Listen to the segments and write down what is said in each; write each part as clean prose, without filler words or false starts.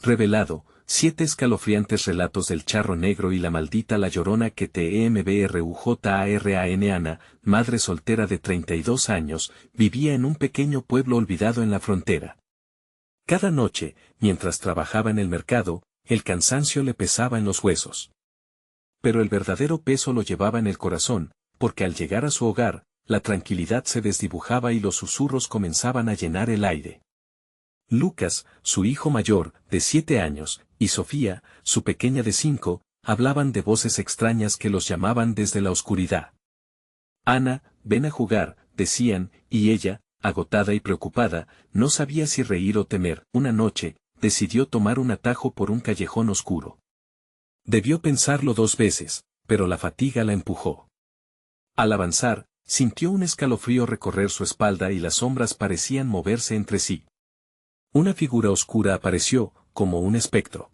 Revelado, 7 escalofriantes relatos del charro negro y la maldita La Llorona que TMBRUJARAN Ana, madre soltera de 32 años, vivía en un pequeño pueblo olvidado en la frontera. Cada noche, mientras trabajaba en el mercado, el cansancio le pesaba en los huesos. Pero el verdadero peso lo llevaba en el corazón, porque al llegar a su hogar, la tranquilidad se desdibujaba y los susurros comenzaban a llenar el aire. Lucas, su hijo mayor, de 7 años, y Sofía, su pequeña de 5, hablaban de voces extrañas que los llamaban desde la oscuridad. Ana, ven a jugar, decían, y ella, agotada y preocupada, no sabía si reír o temer. Una noche, decidió tomar un atajo por un callejón oscuro. Debió pensarlo 2 veces, pero la fatiga la empujó. Al avanzar, sintió un escalofrío recorrer su espalda y las sombras parecían moverse entre sí. Una figura oscura apareció, como un espectro.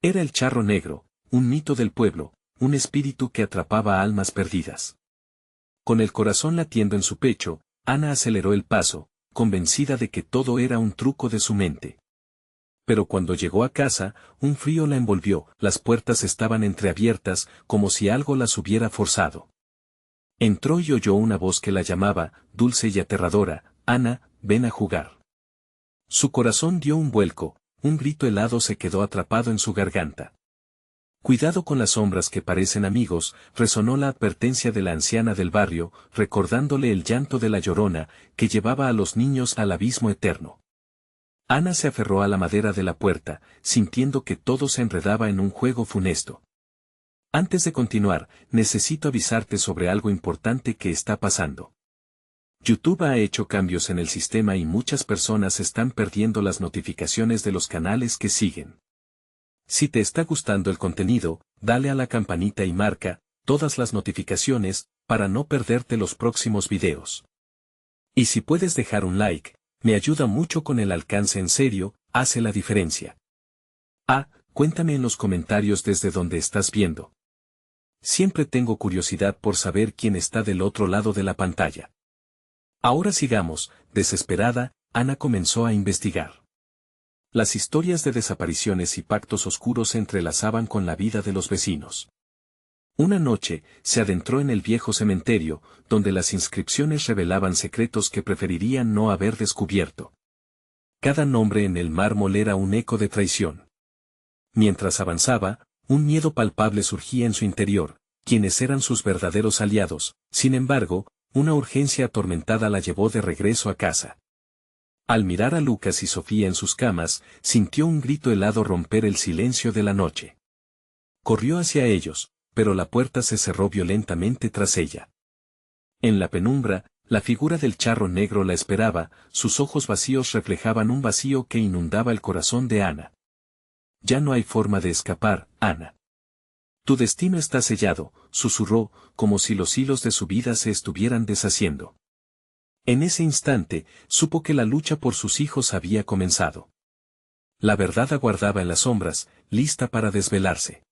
Era el charro negro, un mito del pueblo, un espíritu que atrapaba almas perdidas. Con el corazón latiendo en su pecho, Ana aceleró el paso, convencida de que todo era un truco de su mente. Pero cuando llegó a casa, un frío la envolvió, las puertas estaban entreabiertas, como si algo las hubiera forzado. Entró y oyó una voz que la llamaba, dulce y aterradora, Ana, ven a jugar. Su corazón dio un vuelco, un grito helado se quedó atrapado en su garganta. Cuidado con las sombras que parecen amigos, resonó la advertencia de la anciana del barrio, recordándole el llanto de la Llorona, que llevaba a los niños al abismo eterno. Ana se aferró a la madera de la puerta, sintiendo que todo se enredaba en un juego funesto. Antes de continuar, necesito avisarte sobre algo importante que está pasando. YouTube ha hecho cambios en el sistema y muchas personas están perdiendo las notificaciones de los canales que siguen. Si te está gustando el contenido, dale a la campanita y marca todas las notificaciones para no perderte los próximos videos. Y si puedes dejar un like, me ayuda mucho con el alcance en serio, hace la diferencia. Cuéntame en los comentarios desde donde estás viendo. Siempre tengo curiosidad por saber quién está del otro lado de la pantalla. Ahora sigamos, desesperada, Ana comenzó a investigar. Las historias de desapariciones y pactos oscuros se entrelazaban con la vida de los vecinos. Una noche, se adentró en el viejo cementerio, donde las inscripciones revelaban secretos que preferirían no haber descubierto. Cada nombre en el mármol era un eco de traición. Mientras avanzaba, un miedo palpable surgía en su interior, quienes eran sus verdaderos aliados. Sin embargo, una urgencia atormentada la llevó de regreso a casa. Al mirar a Lucas y Sofía en sus camas, sintió un grito helado romper el silencio de la noche. Corrió hacia ellos, pero la puerta se cerró violentamente tras ella. En la penumbra, la figura del charro negro la esperaba, sus ojos vacíos reflejaban un vacío que inundaba el corazón de Ana. Ya no hay forma de escapar, Ana. Tu destino está sellado, susurró, como si los hilos de su vida se estuvieran deshaciendo. En ese instante, supo que la lucha por sus hijos había comenzado. La verdad aguardaba en las sombras, lista para desvelarse.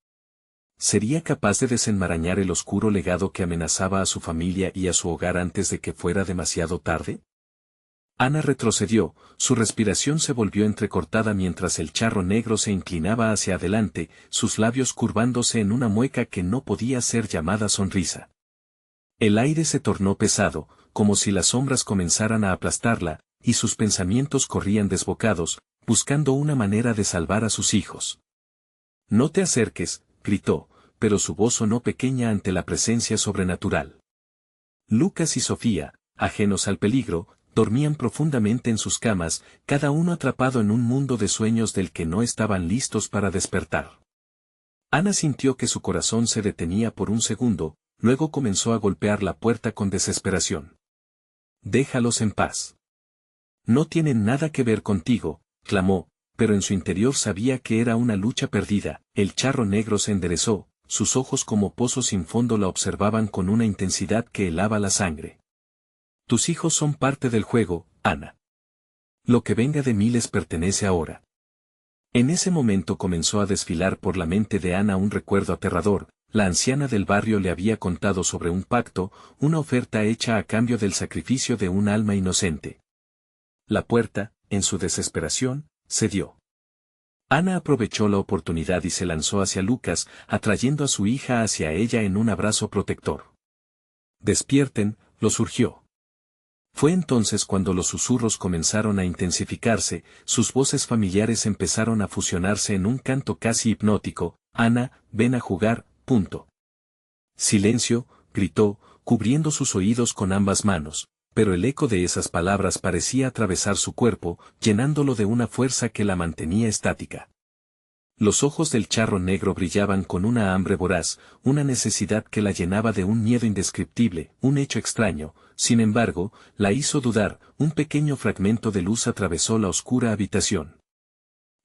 ¿Sería capaz de desenmarañar el oscuro legado que amenazaba a su familia y a su hogar antes de que fuera demasiado tarde? Ana retrocedió, su respiración se volvió entrecortada mientras el charro negro se inclinaba hacia adelante, sus labios curvándose en una mueca que no podía ser llamada sonrisa. El aire se tornó pesado, como si las sombras comenzaran a aplastarla, y sus pensamientos corrían desbocados, buscando una manera de salvar a sus hijos. No te acerques, gritó, pero su voz sonó pequeña ante la presencia sobrenatural. Lucas y Sofía, ajenos al peligro, dormían profundamente en sus camas, cada uno atrapado en un mundo de sueños del que no estaban listos para despertar. Ana sintió que su corazón se detenía por un segundo, luego comenzó a golpear la puerta con desesperación. Déjalos en paz. No tienen nada que ver contigo, clamó, pero en su interior sabía que era una lucha perdida. El charro negro se enderezó, sus ojos como pozos sin fondo la observaban con una intensidad que helaba la sangre. Tus hijos son parte del juego, Ana. Lo que venga de mí les pertenece ahora. En ese momento comenzó a desfilar por la mente de Ana un recuerdo aterrador. La anciana del barrio le había contado sobre un pacto, una oferta hecha a cambio del sacrificio de un alma inocente. La puerta, en su desesperación, cedió. Ana aprovechó la oportunidad y se lanzó hacia Lucas, atrayendo a su hija hacia ella en un abrazo protector. «Despierten», lo surgió. Fue entonces cuando los susurros comenzaron a intensificarse, sus voces familiares empezaron a fusionarse en un canto casi hipnótico. «Ana, ven a jugar, punto». «Silencio», gritó, cubriendo sus oídos con ambas manos, pero el eco de esas palabras parecía atravesar su cuerpo, llenándolo de una fuerza que la mantenía estática. Los ojos del charro negro brillaban con una hambre voraz, una necesidad que la llenaba de un miedo indescriptible, un hecho extraño, sin embargo, la hizo dudar. Un pequeño fragmento de luz atravesó la oscura habitación.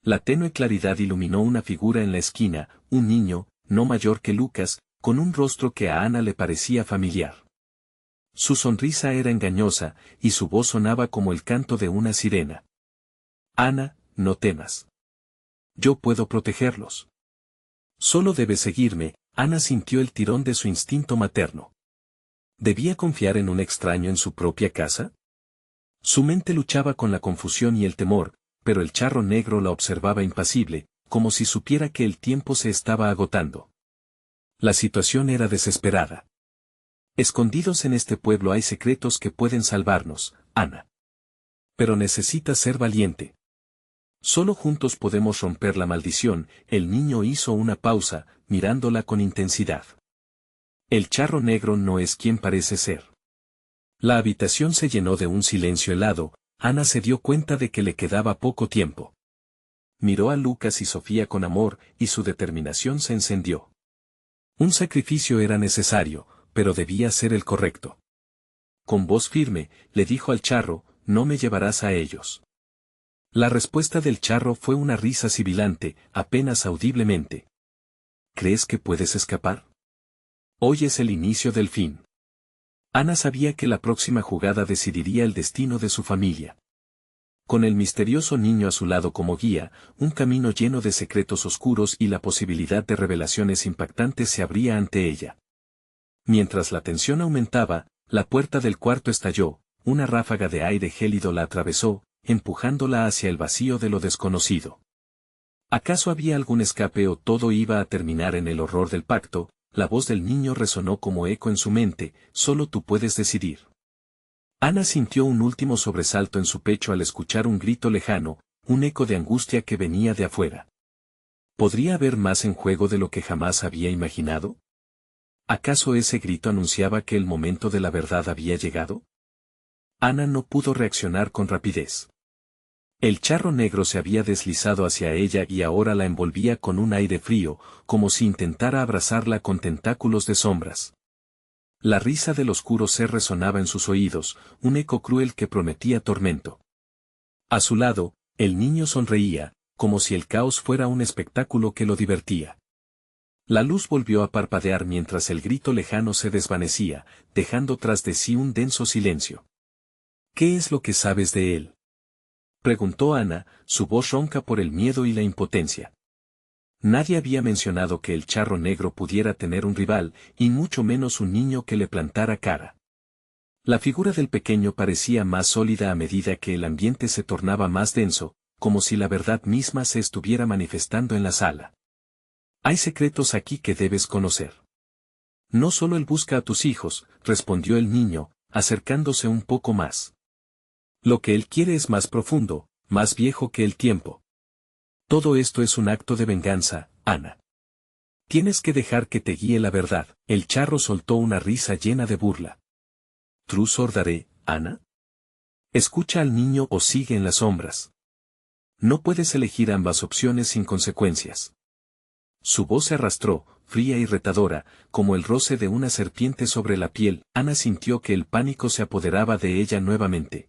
La tenue claridad iluminó una figura en la esquina, un niño, no mayor que Lucas, con un rostro que a Ana le parecía familiar. Su sonrisa era engañosa, y su voz sonaba como el canto de una sirena. «Ana, no temas. Yo puedo protegerlos. Solo debes seguirme». Ana sintió el tirón de su instinto materno. ¿Debía confiar en un extraño en su propia casa? Su mente luchaba con la confusión y el temor, pero el charro negro la observaba impasible, como si supiera que el tiempo se estaba agotando. La situación era desesperada. «Escondidos en este pueblo hay secretos que pueden salvarnos, Ana. Pero necesitas ser valiente. Solo juntos podemos romper la maldición». El niño hizo una pausa, mirándola con intensidad. «El charro negro no es quien parece ser». La habitación se llenó de un silencio helado. Ana se dio cuenta de que le quedaba poco tiempo. Miró a Lucas y Sofía con amor, y su determinación se encendió. Un sacrificio era necesario, pero debía ser el correcto. Con voz firme, le dijo al charro: «No me llevarás a ellos». La respuesta del charro fue una risa sibilante, apenas audiblemente. «¿Crees que puedes escapar? Hoy es el inicio del fin». Ana sabía que la próxima jugada decidiría el destino de su familia. Con el misterioso niño a su lado como guía, un camino lleno de secretos oscuros y la posibilidad de revelaciones impactantes se abría ante ella. Mientras la tensión aumentaba, la puerta del cuarto estalló, una ráfaga de aire gélido la atravesó, empujándola hacia el vacío de lo desconocido. ¿Acaso había algún escape o todo iba a terminar en el horror del pacto? La voz del niño resonó como eco en su mente: «Solo tú puedes decidir». Ana sintió un último sobresalto en su pecho al escuchar un grito lejano, un eco de angustia que venía de afuera. ¿Podría haber más en juego de lo que jamás había imaginado? ¿Acaso ese grito anunciaba que el momento de la verdad había llegado? Ana no pudo reaccionar con rapidez. El charro negro se había deslizado hacia ella y ahora la envolvía con un aire frío, como si intentara abrazarla con tentáculos de sombras. La risa del oscuro ser resonaba en sus oídos, un eco cruel que prometía tormento. A su lado, el niño sonreía, como si el caos fuera un espectáculo que lo divertía. La luz volvió a parpadear mientras el grito lejano se desvanecía, dejando tras de sí un denso silencio. «¿Qué es lo que sabes de él?», preguntó Ana, su voz ronca por el miedo y la impotencia. Nadie había mencionado que el charro negro pudiera tener un rival, y mucho menos un niño que le plantara cara. La figura del pequeño parecía más sólida a medida que el ambiente se tornaba más denso, como si la verdad misma se estuviera manifestando en la sala. «Hay secretos aquí que debes conocer. No solo él busca a tus hijos», respondió el niño, acercándose un poco más. «Lo que él quiere es más profundo, más viejo que el tiempo. Todo esto es un acto de venganza, Ana. Tienes que dejar que te guíe la verdad». El charro soltó una risa llena de burla. «¿Trus ordaré, Ana? Escucha al niño o sigue en las sombras. No puedes elegir ambas opciones sin consecuencias». Su voz se arrastró, fría y retadora, como el roce de una serpiente sobre la piel. Ana sintió que el pánico se apoderaba de ella nuevamente.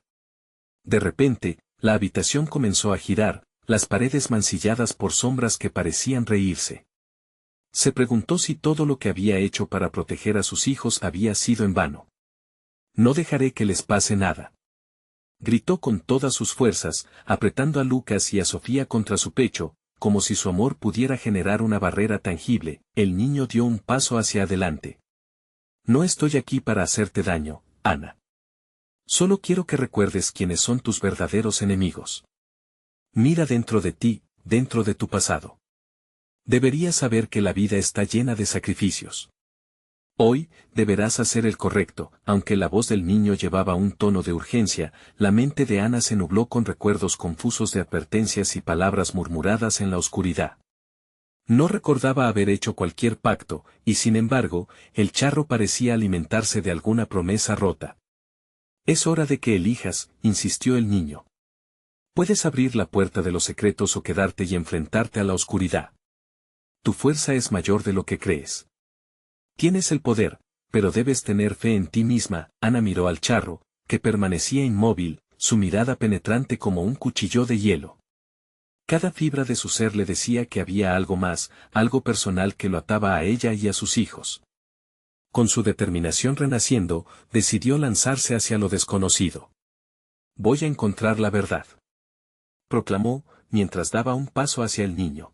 De repente, la habitación comenzó a girar, las paredes mancilladas por sombras que parecían reírse. Se preguntó si todo lo que había hecho para proteger a sus hijos había sido en vano. «No dejaré que les pase nada», gritó con todas sus fuerzas, apretando a Lucas y a Sofía contra su pecho, como si su amor pudiera generar una barrera tangible. El niño dio un paso hacia adelante. «No estoy aquí para hacerte daño, Ana. Solo quiero que recuerdes quiénes son tus verdaderos enemigos. Mira dentro de ti, dentro de tu pasado. Deberías saber que la vida está llena de sacrificios. Hoy, deberás hacer el correcto. Aunque la voz del niño llevaba un tono de urgencia, la mente de Ana se nubló con recuerdos confusos de advertencias y palabras murmuradas en la oscuridad. No recordaba haber hecho cualquier pacto, y sin embargo, el charro parecía alimentarse de alguna promesa rota. Es hora de que elijas, insistió el niño. Puedes abrir la puerta de los secretos o quedarte y enfrentarte a la oscuridad. Tu fuerza es mayor de lo que crees. Tienes el poder, pero debes tener fe en ti misma. Ana miró al charro, que permanecía inmóvil, su mirada penetrante como un cuchillo de hielo. Cada fibra de su ser le decía que había algo más, algo personal que lo ataba a ella y a sus hijos. Con su determinación renaciendo, decidió lanzarse hacia lo desconocido. Voy a encontrar la verdad, proclamó, mientras daba un paso hacia el niño.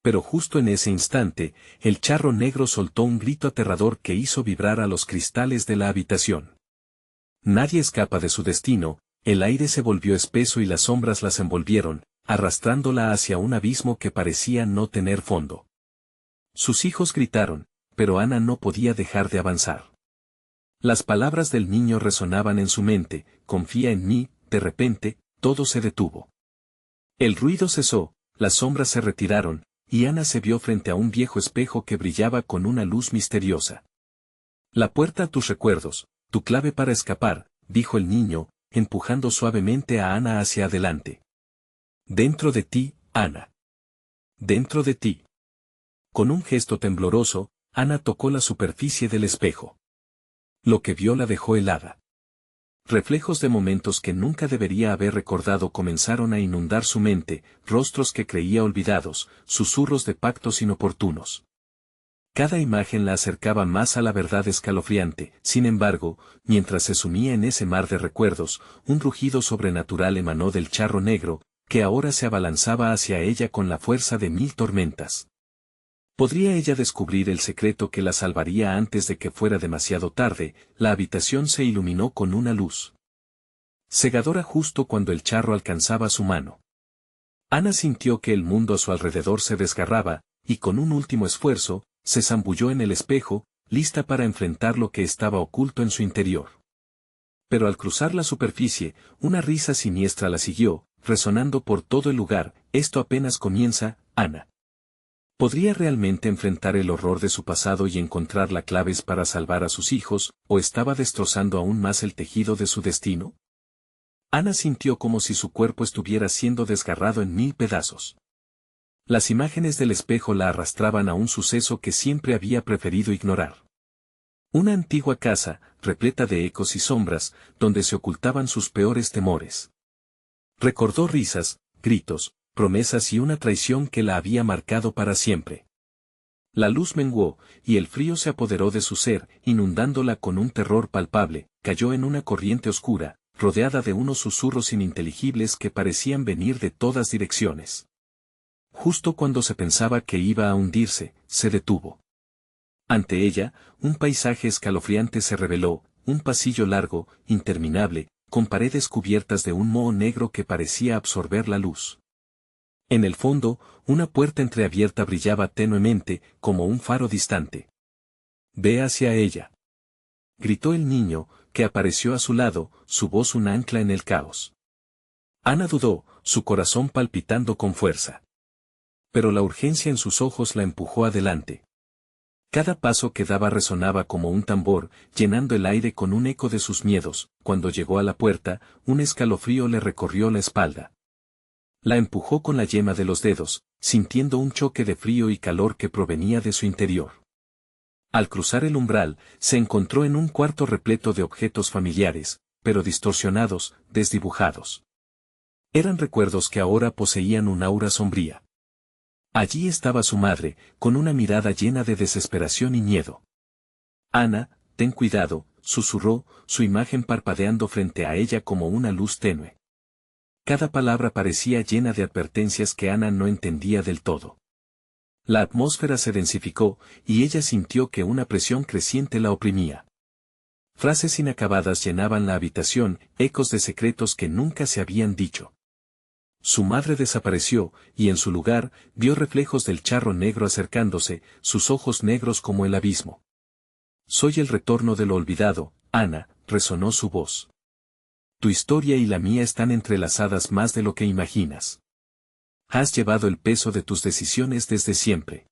Pero justo en ese instante, el charro negro soltó un grito aterrador que hizo vibrar a los cristales de la habitación. Nadie escapa de su destino, el aire se volvió espeso y las sombras las envolvieron, arrastrándola hacia un abismo que parecía no tener fondo. Sus hijos gritaron, pero Ana no podía dejar de avanzar. Las palabras del niño resonaban en su mente, confía en mí. De repente, todo se detuvo. El ruido cesó, las sombras se retiraron, y Ana se vio frente a un viejo espejo que brillaba con una luz misteriosa. La puerta a tus recuerdos, tu clave para escapar, dijo el niño, empujando suavemente a Ana hacia adelante. Dentro de ti, Ana. Dentro de ti. Con un gesto tembloroso, Ana tocó la superficie del espejo. Lo que vio la dejó helada. Reflejos de momentos que nunca debería haber recordado comenzaron a inundar su mente, rostros que creía olvidados, susurros de pactos inoportunos. Cada imagen la acercaba más a la verdad escalofriante. Sin embargo, mientras se sumía en ese mar de recuerdos, un rugido sobrenatural emanó del charro negro, que ahora se abalanzaba hacia ella con la fuerza de 1000 tormentas. ¿Podría ella descubrir el secreto que la salvaría antes de que fuera demasiado tarde? La habitación se iluminó con una luz cegadora justo cuando el charro alcanzaba su mano. Ana sintió que el mundo a su alrededor se desgarraba, y con un último esfuerzo, se zambulló en el espejo, lista para enfrentar lo que estaba oculto en su interior. Pero al cruzar la superficie, una risa siniestra la siguió, resonando por todo el lugar. Esto apenas comienza, Ana. ¿Podría realmente enfrentar el horror de su pasado y encontrar las claves para salvar a sus hijos, o estaba destrozando aún más el tejido de su destino? Ana sintió como si su cuerpo estuviera siendo desgarrado en 1000 pedazos. Las imágenes del espejo la arrastraban a un suceso que siempre había preferido ignorar. Una antigua casa, repleta de ecos y sombras, donde se ocultaban sus peores temores. Recordó risas, gritos, promesas y una traición que la había marcado para siempre. La luz menguó, y el frío se apoderó de su ser, inundándola con un terror palpable. Cayó en una corriente oscura, rodeada de unos susurros ininteligibles que parecían venir de todas direcciones. Justo cuando se pensaba que iba a hundirse, se detuvo. Ante ella, un paisaje escalofriante se reveló, un pasillo largo, interminable, con paredes cubiertas de un moho negro que parecía absorber la luz. En el fondo, una puerta entreabierta brillaba tenuemente, como un faro distante. «Ve hacia ella», gritó el niño, que apareció a su lado, su voz un ancla en el caos. Ana dudó, su corazón palpitando con fuerza. Pero la urgencia en sus ojos la empujó adelante. Cada paso que daba resonaba como un tambor, llenando el aire con un eco de sus miedos. Cuando llegó a la puerta, un escalofrío le recorrió la espalda. La empujó con la yema de los dedos, sintiendo un choque de frío y calor que provenía de su interior. Al cruzar el umbral, se encontró en un cuarto repleto de objetos familiares, pero distorsionados, desdibujados. Eran recuerdos que ahora poseían un aura sombría. Allí estaba su madre, con una mirada llena de desesperación y miedo. «Ana, ten cuidado», susurró, su imagen parpadeando frente a ella como una luz tenue. Cada palabra parecía llena de advertencias que Ana no entendía del todo. La atmósfera se densificó, y ella sintió que una presión creciente la oprimía. Frases inacabadas llenaban la habitación, ecos de secretos que nunca se habían dicho. Su madre desapareció, y en su lugar, vio reflejos del charro negro acercándose, sus ojos negros como el abismo. Soy el retorno de lo olvidado, Ana, resonó su voz. Tu historia y la mía están entrelazadas más de lo que imaginas. Has llevado el peso de tus decisiones desde siempre.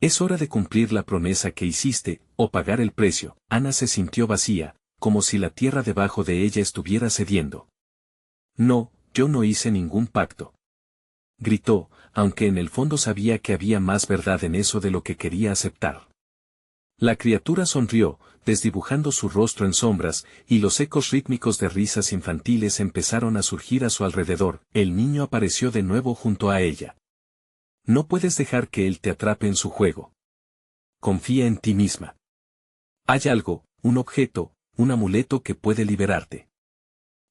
Es hora de cumplir la promesa que hiciste, o pagar el precio. Ana se sintió vacía, como si la tierra debajo de ella estuviera cediendo. No, yo no hice ningún pacto. Gritó, aunque en el fondo sabía que había más verdad en eso de lo que quería aceptar. La criatura sonrió, desdibujando su rostro en sombras, y los ecos rítmicos de risas infantiles empezaron a surgir a su alrededor. El niño apareció de nuevo junto a ella. No puedes dejar que él te atrape en su juego. Confía en ti misma. Hay algo, un objeto, un amuleto que puede liberarte.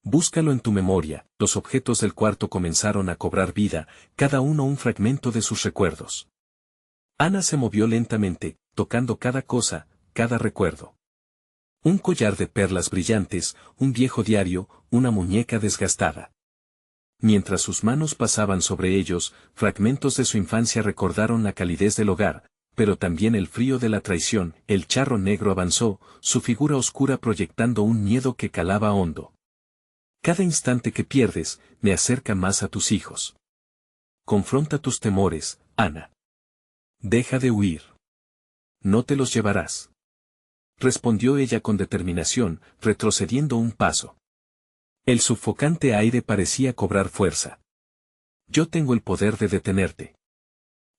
Búscalo en tu memoria. Los objetos del cuarto comenzaron a cobrar vida, cada uno un fragmento de sus recuerdos. Ana se movió lentamente, tocando cada cosa, cada recuerdo. Un collar de perlas brillantes, un viejo diario, una muñeca desgastada. Mientras sus manos pasaban sobre ellos, fragmentos de su infancia recordaron la calidez del hogar, pero también el frío de la traición. El charro negro avanzó, su figura oscura proyectando un miedo que calaba hondo. Cada instante que pierdes, me acerca más a tus hijos. Confronta tus temores, Ana. Deja de huir. No te los llevarás. Respondió ella con determinación, retrocediendo un paso. El sofocante aire parecía cobrar fuerza. Yo tengo el poder de detenerte.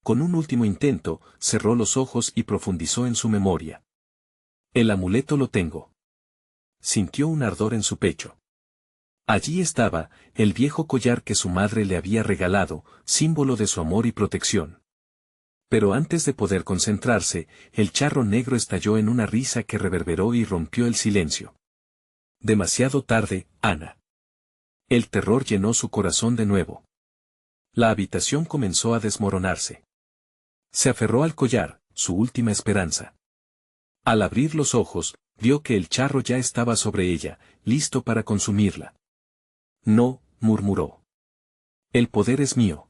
Con un último intento, cerró los ojos y profundizó en su memoria. El amuleto lo tengo. Sintió un ardor en su pecho. Allí estaba, el viejo collar que su madre le había regalado, símbolo de su amor y protección. Pero antes de poder concentrarse, el charro negro estalló en una risa que reverberó y rompió el silencio. Demasiado tarde, Ana. El terror llenó su corazón de nuevo. La habitación comenzó a desmoronarse. Se aferró al collar, su última esperanza. Al abrir los ojos, vio que el charro ya estaba sobre ella, listo para consumirla. No, murmuró. El poder es mío.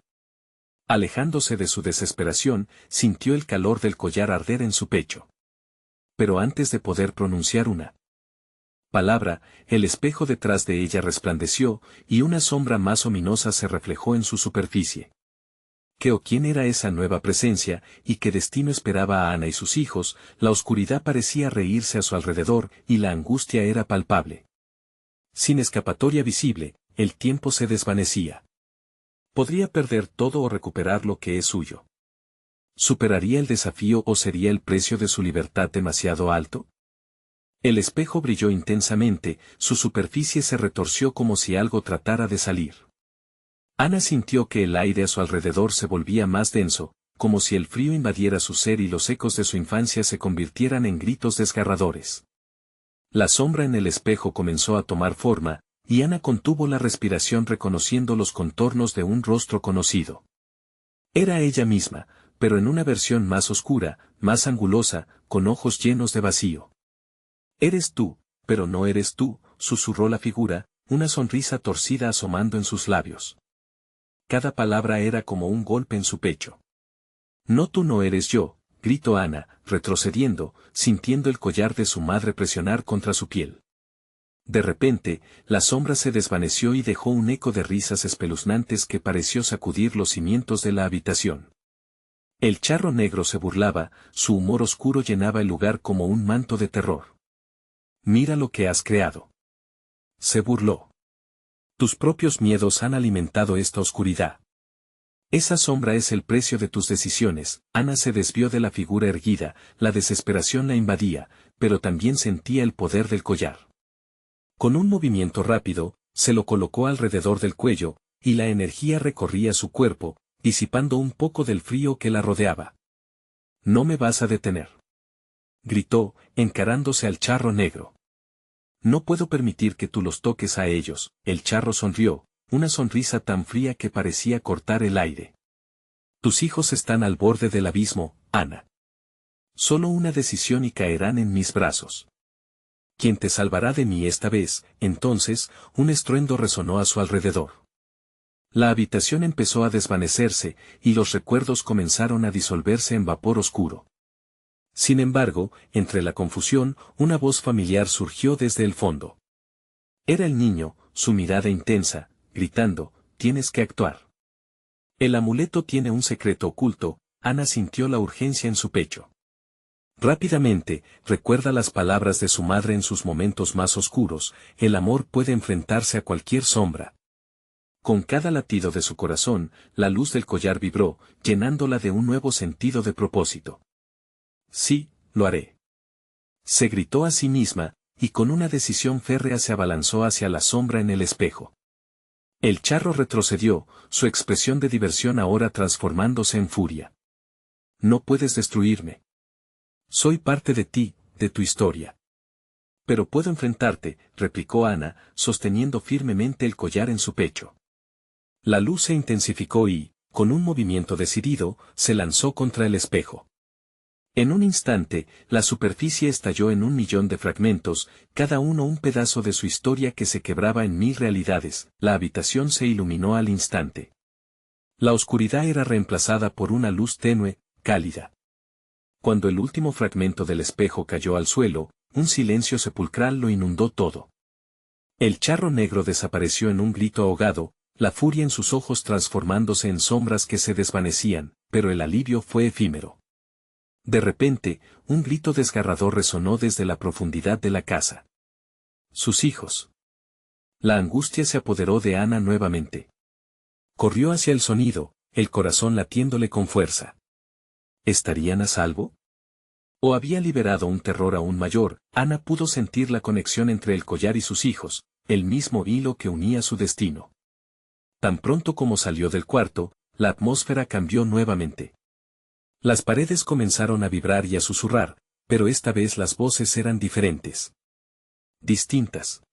Alejándose de su desesperación, sintió el calor del collar arder en su pecho. Pero antes de poder pronunciar una palabra, el espejo detrás de ella resplandeció, y una sombra más ominosa se reflejó en su superficie. ¿Qué o quién era esa nueva presencia, y qué destino esperaba a Ana y sus hijos? La oscuridad parecía reírse a su alrededor, y la angustia era palpable. Sin escapatoria visible, el tiempo se desvanecía. ¿Podría perder todo o recuperar lo que es suyo? ¿Superaría el desafío o sería el precio de su libertad demasiado alto? El espejo brilló intensamente, su superficie se retorció como si algo tratara de salir. Ana sintió que el aire a su alrededor se volvía más denso, como si el frío invadiera su ser y los ecos de su infancia se convirtieran en gritos desgarradores. La sombra en el espejo comenzó a tomar forma, y Ana contuvo la respiración reconociendo los contornos de un rostro conocido. Era ella misma, pero en una versión más oscura, más angulosa, con ojos llenos de vacío. Eres tú, pero no eres tú, susurró la figura, una sonrisa torcida asomando en sus labios. Cada palabra era como un golpe en su pecho. No, tú no eres yo, gritó Ana, retrocediendo, sintiendo el collar de su madre presionar contra su piel. De repente, la sombra se desvaneció y dejó un eco de risas espeluznantes que pareció sacudir los cimientos de la habitación. El charro negro se burlaba, su humor oscuro llenaba el lugar como un manto de terror. Mira lo que has creado. Se burló. Tus propios miedos han alimentado esta oscuridad. Esa sombra es el precio de tus decisiones. Ana se desvió de la figura erguida, la desesperación la invadía, pero también sentía el poder del collar. Con un movimiento rápido, se lo colocó alrededor del cuello, y la energía recorría su cuerpo, disipando un poco del frío que la rodeaba. No me vas a detener. Gritó, encarándose al charro negro. No puedo permitir que tú los toques a ellos. El charro sonrió, una sonrisa tan fría que parecía cortar el aire. Tus hijos están al borde del abismo, Ana. Solo una decisión y caerán en mis brazos. ¿Quién te salvará de mí esta vez? Entonces, un estruendo resonó a su alrededor. La habitación empezó a desvanecerse, y los recuerdos comenzaron a disolverse en vapor oscuro. Sin embargo, entre la confusión, una voz familiar surgió desde el fondo. Era el niño, su mirada intensa, gritando, «Tienes que actuar». El amuleto tiene un secreto oculto. Ana sintió la urgencia en su pecho. Rápidamente, recuerda las palabras de su madre en sus momentos más oscuros: el amor puede enfrentarse a cualquier sombra. Con cada latido de su corazón, la luz del collar vibró, llenándola de un nuevo sentido de propósito. Sí, lo haré. Se gritó a sí misma, y con una decisión férrea se abalanzó hacia la sombra en el espejo. El charro retrocedió, su expresión de diversión ahora transformándose en furia. «No puedes destruirme. Soy parte de ti, de tu historia». «Pero puedo enfrentarte», replicó Ana, sosteniendo firmemente el collar en su pecho. La luz se intensificó y, con un movimiento decidido, se lanzó contra el espejo. En un instante, la superficie estalló en 1.000.000 de fragmentos, cada uno un pedazo de su historia que se quebraba en 1000 realidades. La habitación se iluminó al instante. La oscuridad era reemplazada por una luz tenue, cálida. Cuando el último fragmento del espejo cayó al suelo, un silencio sepulcral lo inundó todo. El charro negro desapareció en un grito ahogado, la furia en sus ojos transformándose en sombras que se desvanecían, pero el alivio fue efímero. De repente, un grito desgarrador resonó desde la profundidad de la casa. Sus hijos. La angustia se apoderó de Ana nuevamente. Corrió hacia el sonido, el corazón latiéndole con fuerza. ¿Estarían a salvo? ¿O había liberado un terror aún mayor? Ana pudo sentir la conexión entre el collar y sus hijos, el mismo hilo que unía su destino. Tan pronto como salió del cuarto, la atmósfera cambió nuevamente. Las paredes comenzaron a vibrar y a susurrar, pero esta vez las voces eran diferentes. Distintas.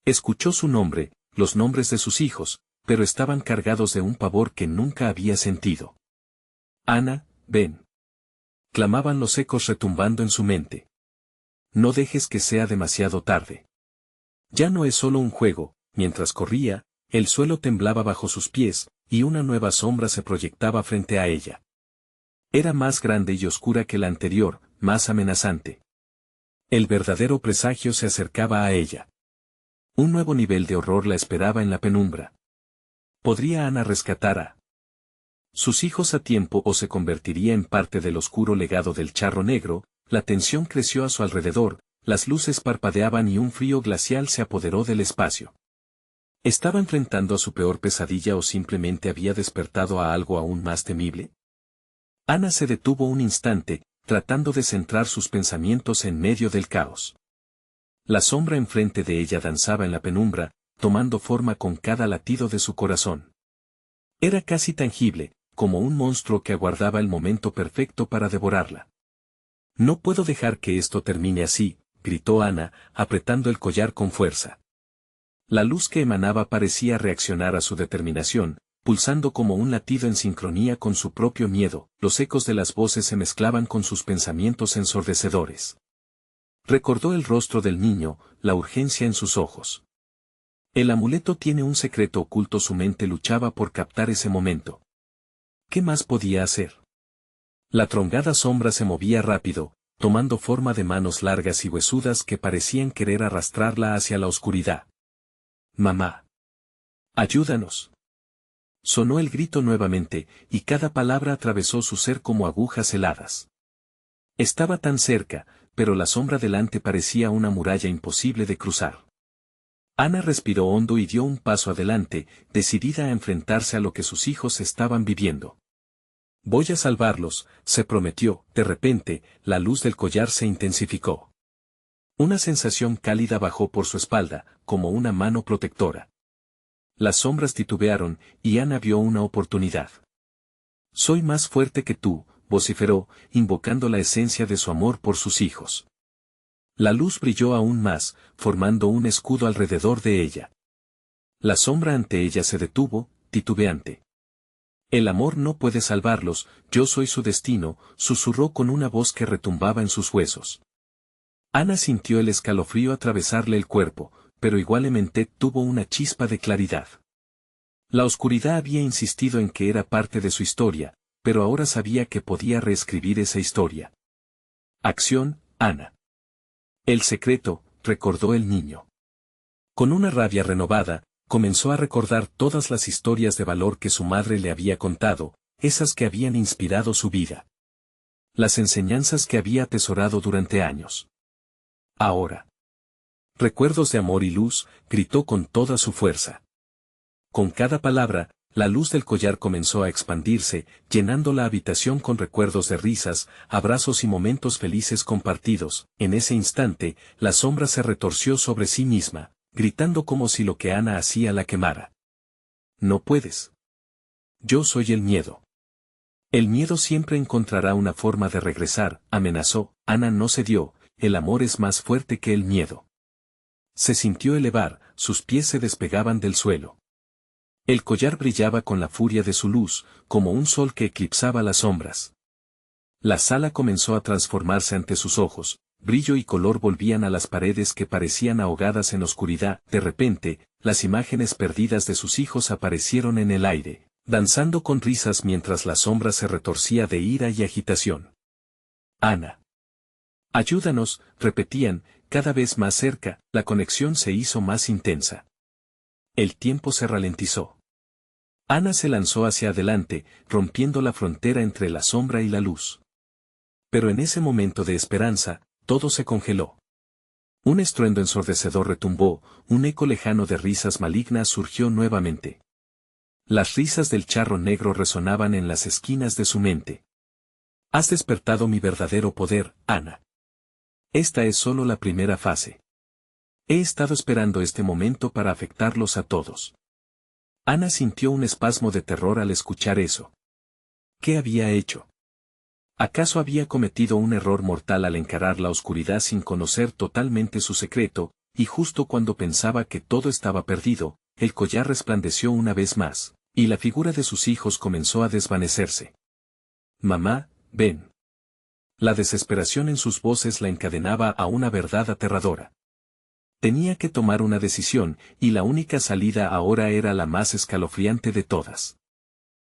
Escuchó su nombre, los nombres de sus hijos, pero estaban cargados de un pavor que nunca había sentido. «Ana, ven». Clamaban los ecos retumbando en su mente. «No dejes que sea demasiado tarde». Ya no es solo un juego. Mientras corría, el suelo temblaba bajo sus pies, y una nueva sombra se proyectaba frente a ella. Era más grande y oscura que la anterior, más amenazante. El verdadero presagio se acercaba a ella. Un nuevo nivel de horror la esperaba en la penumbra. ¿Podría Ana rescatar a sus hijos a tiempo o se convertiría en parte del oscuro legado del charro negro? La tensión creció a su alrededor, las luces parpadeaban y un frío glacial se apoderó del espacio. ¿Estaba enfrentando a su peor pesadilla o simplemente había despertado a algo aún más temible? Ana se detuvo un instante, tratando de centrar sus pensamientos en medio del caos. La sombra enfrente de ella danzaba en la penumbra, tomando forma con cada latido de su corazón. Era casi tangible, como un monstruo que aguardaba el momento perfecto para devorarla. «No puedo dejar que esto termine así», gritó Ana, apretando el collar con fuerza. La luz que emanaba parecía reaccionar a su determinación, pulsando como un latido en sincronía con su propio miedo. Los ecos de las voces se mezclaban con sus pensamientos ensordecedores. Recordó el rostro del niño, la urgencia en sus ojos. El amuleto tiene un secreto oculto. Su mente luchaba por captar ese momento. ¿Qué más podía hacer? La trongada sombra se movía rápido, tomando forma de manos largas y huesudas que parecían querer arrastrarla hacia la oscuridad. «Mamá. Ayúdanos». Sonó el grito nuevamente, y cada palabra atravesó su ser como agujas heladas. Estaba tan cerca, pero la sombra delante parecía una muralla imposible de cruzar. Ana respiró hondo y dio un paso adelante, decidida a enfrentarse a lo que sus hijos estaban viviendo. «Voy a salvarlos», se prometió. De repente, la luz del collar se intensificó. Una sensación cálida bajó por su espalda, como una mano protectora. Las sombras titubearon, y Ana vio una oportunidad. «Soy más fuerte que tú», vociferó, invocando la esencia de su amor por sus hijos. La luz brilló aún más, formando un escudo alrededor de ella. La sombra ante ella se detuvo, titubeante. «El amor no puede salvarlos, yo soy su destino», susurró con una voz que retumbaba en sus huesos. Ana sintió el escalofrío atravesarle el cuerpo, pero igualmente tuvo una chispa de claridad. La oscuridad había insistido en que era parte de su historia, pero ahora sabía que podía reescribir esa historia. Acción, Ana. El secreto, recordó el niño. Con una rabia renovada, comenzó a recordar todas las historias de valor que su madre le había contado, esas que habían inspirado su vida. Las enseñanzas que había atesorado durante años. Ahora. Recuerdos de amor y luz, gritó con toda su fuerza. Con cada palabra, la luz del collar comenzó a expandirse, llenando la habitación con recuerdos de risas, abrazos y momentos felices compartidos. En ese instante, la sombra se retorció sobre sí misma, gritando como si lo que Ana hacía la quemara. No puedes. Yo soy el miedo. El miedo siempre encontrará una forma de regresar, amenazó. Ana no cedió, el amor es más fuerte que el miedo. Se sintió elevar, sus pies se despegaban del suelo. El collar brillaba con la furia de su luz, como un sol que eclipsaba las sombras. La sala comenzó a transformarse ante sus ojos, brillo y color volvían a las paredes que parecían ahogadas en oscuridad. De repente, las imágenes perdidas de sus hijos aparecieron en el aire, danzando con risas mientras la sombra se retorcía de ira y agitación. Ana. Ayúdanos, repetían, cada vez más cerca, la conexión se hizo más intensa. El tiempo se ralentizó. Ana se lanzó hacia adelante, rompiendo la frontera entre la sombra y la luz. Pero en ese momento de esperanza, todo se congeló. Un estruendo ensordecedor retumbó, un eco lejano de risas malignas surgió nuevamente. Las risas del charro negro resonaban en las esquinas de su mente. Has despertado mi verdadero poder, Ana. Esta es solo la primera fase. He estado esperando este momento para afectarlos a todos. Ana sintió un espasmo de terror al escuchar eso. ¿Qué había hecho? ¿Acaso había cometido un error mortal al encarar la oscuridad sin conocer totalmente su secreto, y justo cuando pensaba que todo estaba perdido, el collar resplandeció una vez más, y la figura de sus hijos comenzó a desvanecerse? Mamá, ven. La desesperación en sus voces la encadenaba a una verdad aterradora. Tenía que tomar una decisión, y la única salida ahora era la más escalofriante de todas.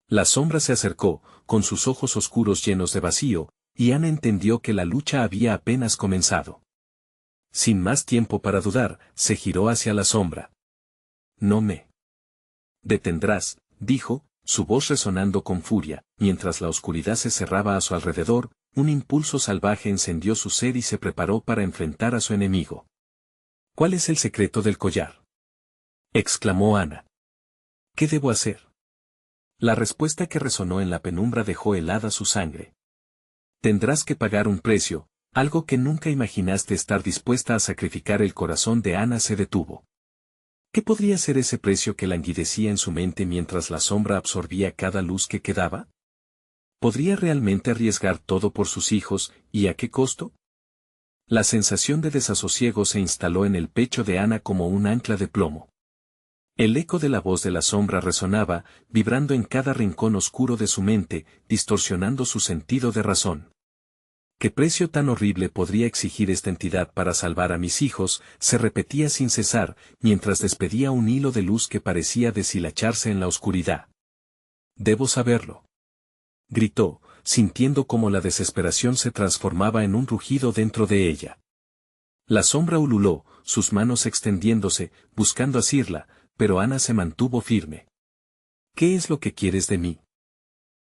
La sombra se acercó, con sus ojos oscuros llenos de vacío, y Ana entendió que la lucha había apenas comenzado. Sin más tiempo para dudar, se giró hacia la sombra. No me detendrás, dijo, su voz resonando con furia. Mientras la oscuridad se cerraba a su alrededor, un impulso salvaje encendió su ser y se preparó para enfrentar a su enemigo. ¿Cuál es el secreto del collar?, exclamó Ana. ¿Qué debo hacer? La respuesta que resonó en la penumbra dejó helada su sangre. Tendrás que pagar un precio, algo que nunca imaginaste estar dispuesta a sacrificar. El corazón de Ana se detuvo. ¿Qué podría ser ese precio que languidecía en su mente mientras la sombra absorbía cada luz que quedaba? ¿Podría realmente arriesgar todo por sus hijos, y a qué costo? La sensación de desasosiego se instaló en el pecho de Ana como un ancla de plomo. El eco de la voz de la sombra resonaba, vibrando en cada rincón oscuro de su mente, distorsionando su sentido de razón. ¿Qué precio tan horrible podría exigir esta entidad para salvar a mis hijos?, se repetía sin cesar, mientras despedía un hilo de luz que parecía deshilacharse en la oscuridad. Debo saberlo, gritó, sintiendo cómo la desesperación se transformaba en un rugido dentro de ella. La sombra ululó, sus manos extendiéndose, buscando asirla, pero Ana se mantuvo firme. ¿Qué es lo que quieres de mí?,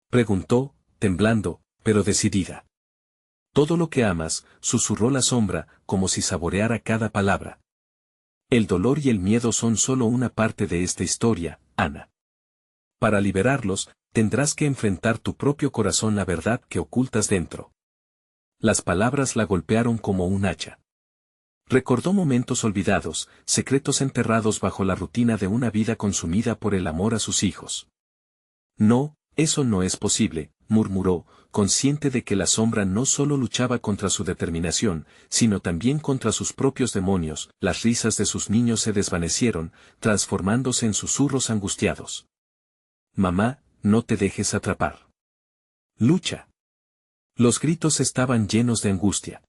preguntó, temblando, pero decidida. Todo lo que amas, susurró la sombra, como si saboreara cada palabra. El dolor y el miedo son solo una parte de esta historia, Ana. Para liberarlos, tendrás que enfrentar tu propio corazón, la verdad que ocultas dentro. Las palabras la golpearon como un hacha. Recordó momentos olvidados, secretos enterrados bajo la rutina de una vida consumida por el amor a sus hijos. No, eso no es posible, murmuró, consciente de que la sombra no solo luchaba contra su determinación, sino también contra sus propios demonios. Las risas de sus niños se desvanecieron, transformándose en susurros angustiados. Mamá, no te dejes atrapar. Lucha. Los gritos estaban llenos de angustia.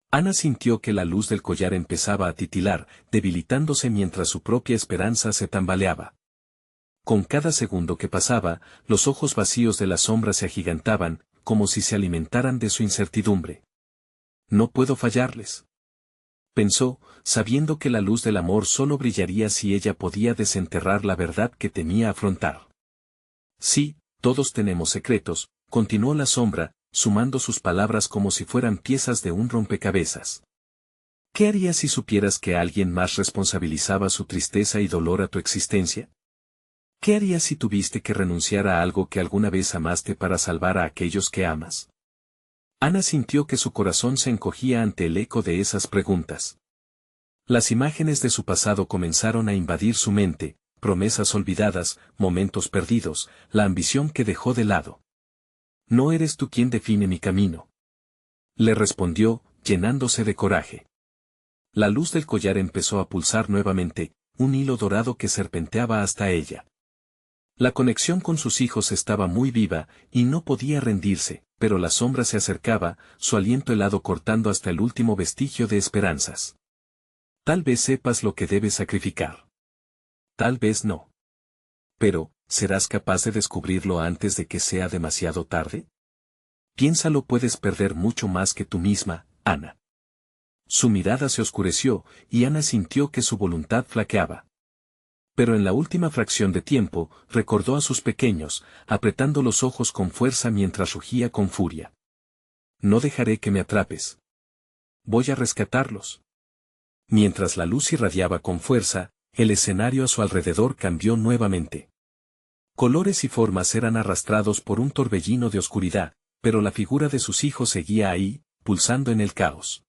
Ana sintió que la luz del collar empezaba a titilar, debilitándose mientras su propia esperanza se tambaleaba. Con cada segundo que pasaba, los ojos vacíos de la sombra se agigantaban, como si se alimentaran de su incertidumbre. No puedo fallarles, pensó, sabiendo que la luz del amor solo brillaría si ella podía desenterrar la verdad que temía afrontar. Sí, todos tenemos secretos, continuó la sombra, sumando sus palabras como si fueran piezas de un rompecabezas. ¿Qué harías si supieras que alguien más responsabilizaba su tristeza y dolor a tu existencia? ¿Qué harías si tuviste que renunciar a algo que alguna vez amaste para salvar a aquellos que amas? Ana sintió que su corazón se encogía ante el eco de esas preguntas. Las imágenes de su pasado comenzaron a invadir su mente, promesas olvidadas, momentos perdidos, la ambición que dejó de lado. No eres tú quien define mi camino, le respondió, llenándose de coraje. La luz del collar empezó a pulsar nuevamente, un hilo dorado que serpenteaba hasta ella. La conexión con sus hijos estaba muy viva, y no podía rendirse, pero la sombra se acercaba, su aliento helado cortando hasta el último vestigio de esperanzas. Tal vez sepas lo que debes sacrificar. Tal vez no. Pero, ¿serás capaz de descubrirlo antes de que sea demasiado tarde? Piénsalo, puedes perder mucho más que tú misma, Ana. Su mirada se oscureció, y Ana sintió que su voluntad flaqueaba. Pero en la última fracción de tiempo, recordó a sus pequeños, apretando los ojos con fuerza mientras rugía con furia. No dejaré que me atrapes. Voy a rescatarlos. Mientras la luz irradiaba con fuerza, el escenario a su alrededor cambió nuevamente. Colores y formas eran arrastrados por un torbellino de oscuridad, pero la figura de sus hijos seguía ahí, pulsando en el caos.